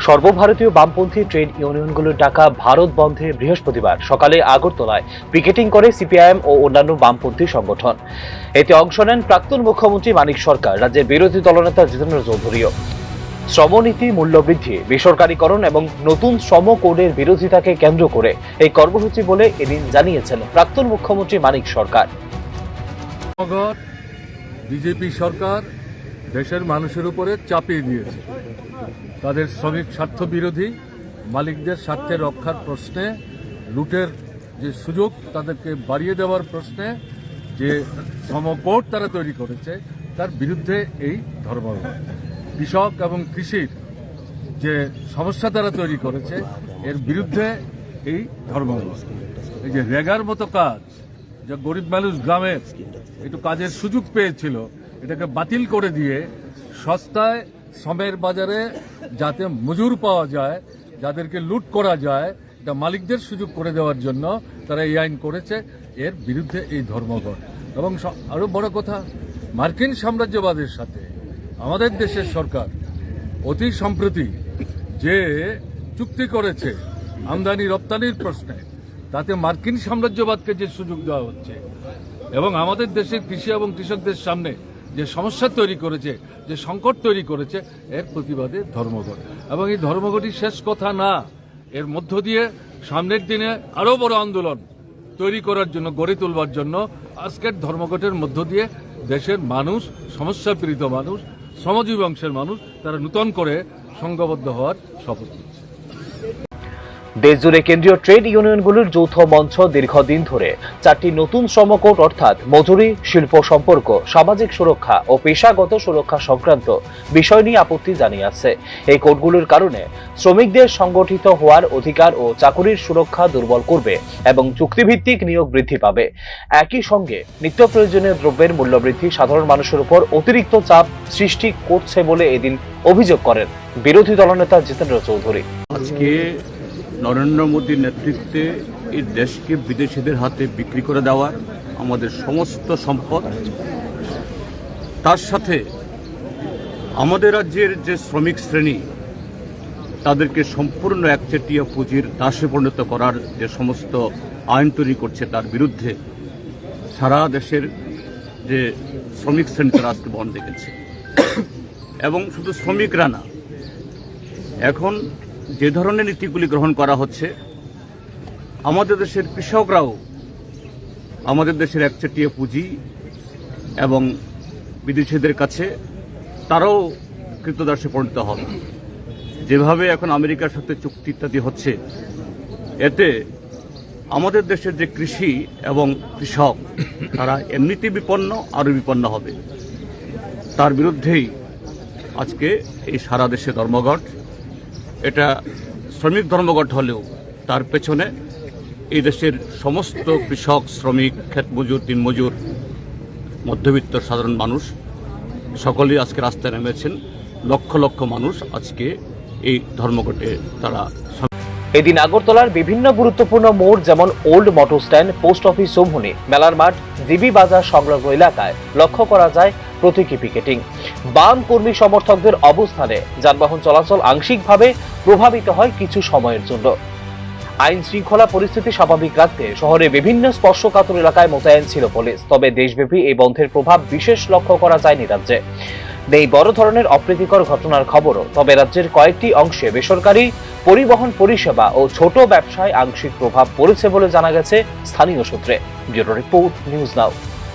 সর্বভারতীয় বামপন্থী ট্রেড ইউনিয়নগুলোর ডাকা ভারত বন্ধে বৃহস্পতিবার সকালে আগরতলায় পিকেটিং করে সিপিআইএম ও অন্যান্য বামপন্থী সংগঠন। এতে অংশ নেন প্রাক্তন মুখ্যমন্ত্রী মানিক সরকার, রাজ্যের বিরোধী দলনেতা জিতেন্দ্র চৌধুরীও। শ্রমনীতি মূল্যবৃদ্ধি, বেসরকারীকরণ এবং নতুন শ্রম কোডের বিরোধিতাকে কেন্দ্র করে এই কর্মসূচি বলে এদিন জানিয়েছেন প্রাক্তন মুখ্যমন্ত্রী মানিক সরকার। বিজেপি সরকার দেশের মানুষের উপরে চাপিয়ে দিয়েছে। তাদের শ্রমিক স্বার্থ বিরোধী, মালিকদের স্বার্থের রক্ষার প্রশ্নে, লুটের যে সুযোগ তাদেরকে বাড়িয়ে দেওয়ার প্রশ্নে যে শ্রমকোড তারা তৈরি করেছে, তার বিরুদ্ধে এই ধর্মঘট। কৃষক এবং কৃষির যে সমস্যা তারা তৈরি করেছে, এর বিরুদ্ধে এই ধর্মঘট। এই যে রেগার মতো কাজ, যে গরিব মানুষ গ্রামের একটু কাজের সুযোগ পেয়েছিল, এটাকে বাতিল করে দিয়ে সস্তায় শ্রমের বাজারে যাতে মজুর পাওয়া যায়, যাদেরকে লুট করা যায়, এটা মালিকদের সুযোগ করে দেওয়ার জন্য তারা এই আইন করেছে। এর বিরুদ্ধে এই ধর্মঘট। এবং আরো বড় কথা, মার্কিন সাম্রাজ্যবাদের সাথে আমাদের দেশের সরকার অতি সম্প্রতি যে চুক্তি করেছে আমদানি রপ্তানির প্রশ্নে, তাতে মার্কিন সাম্রাজ্যবাদকে যে সুযোগ দেওয়া হচ্ছে এবং আমাদের দেশের কৃষি এবং কৃষকদের সামনে যে সমস্যা তৈরি করেছে, যে সংকট তৈরি করেছে, এর প্রতিবাদে ধর্মঘট। এবং এই ধর্মঘটই শেষ কথা না, এর মধ্য দিয়ে সামনের দিনে আরো বড় আন্দোলন তৈরি করার জন্য, গড়ে তুলবার জন্য আজকের ধর্মঘটের মধ্য দিয়ে দেশের মানুষ, সমস্যাপীড়িত মানুষ, শ্রমজীবী অংশের মানুষ, তারা নূতন করে সংঘবদ্ধ হওয়ার শপথ নিচ্ছে। দেশজুড়ে কেন্দ্রীয় ট্রেড ইউনিয়নগুলোর যৌথ মঞ্চ দীর্ঘদিন ধরে 4টি নতুন শ্রমকোড অর্থাৎ মজুরি, শিল্প সম্পর্ক, সামাজিক সুরক্ষা ও পেশাগত সুরক্ষা সংক্রান্ত বিষয় নিয়ে আপত্তি জানিয়ে আছে। এই কোডগুলোর কারণে শ্রমিকদের সংগঠিত হওয়ার অধিকার ও চাকুরির সুরক্ষা দুর্বল করবে এবং চুক্তিভিত্তিক নিয়োগ বৃদ্ধি পাবে। একই সঙ্গে নিত্য প্রয়োজনীয় দ্রব্যের মূল্যবৃদ্ধি সাধারণ মানুষের উপর অতিরিক্ত চাপ সৃষ্টি করছে বলে এদিন অভিযোগ করেন বিরোধী দলনেতা জিতেন্দ্র চৌধুরী। আজকে নরেন্দ্র মোদীর নেতৃত্বে এই দেশকে বিদেশিদের হাতে বিক্রি করে দেওয়ার, আমাদের সমস্ত সম্পদ, তার সাথে আমাদের রাজ্যের যে শ্রমিক শ্রেণী, তাদেরকে সম্পূর্ণ একচেটিয়া পুঁজির দাসে পরিণত করার যে সমস্ত আইন তৈরি করছে, তার বিরুদ্ধে সারা দেশের যে শ্রমিক শ্রেণী তারা আজকে বন্ধ দেখেছে। এবং শুধু শ্রমিকরা না, এখন যে ধরনের নীতিগুলি গ্রহণ করা হচ্ছে, আমাদের দেশের কৃষকরাও আমাদের দেশের একচেটিয়া পুঁজি এবং বিদেশিদের কাছে তারাও কৃতদাসে পরিণত হবে। যেভাবে এখন আমেরিকার সাথে চুক্তি ইত্যাদি হচ্ছে, এতে আমাদের দেশের যে কৃষি এবং কৃষক, তারা এমনিতে বিপন্ন, আরও বিপন্ন হবে। তার বিরুদ্ধেই আজকে এই সারা দেশে ধর্মঘট। এটা শ্রমিক ধর্মঘট হলেও তার পেছনে এই দেশের সমস্ত কৃষক, শ্রমিক, ক্ষেতমজুর, দিনমজুর, মধ্যবিত্ত সাধারণ মানুষ সকলেই আজকে রাস্তায় নেমেছেন। লক্ষ লক্ষ মানুষ আজকে এই ধর্মঘটে তারা। এদিন আগরতলার বিভিন্ন গুরুত্বপূর্ণ মোড় যেমন old motor stand, post office, Chaumuhani, মেলার মাঠ, জিবি বাজার সংলগ্ন এলাকায় লক্ষ্য করা যায় প্রতীকী পিকেটিং। বাম কর্মী সমর্থকদের অবস্থানে যানবাহন চলাচল আংশিকভাবে প্রভাবিত হয় কিছু সময়ের জন্য। আইন শৃঙ্খলা পরিস্থিতি স্বাভাবিক রাখতে শহরে বিভিন্ন স্পর্শকাতর এলাকায় মোতায়েন ছিল পুলিশ। তবে দেশব্যাপী এই বন্ধের প্রভাব বিশেষ লক্ষ্য করা যায়নি রাজ্যে। নেই বড় ধরনের অপ্রীতিকর ঘটনার খবরও। তবে রাজ্যের কয়েকটি অংশে বেসরকারি পরিবহন পরিষেবা ও ছোট ব্যবসায় আংশিক প্রভাব পড়েছে বলে জানা গেছে স্থানীয় সূত্রে। Bureau report, news now.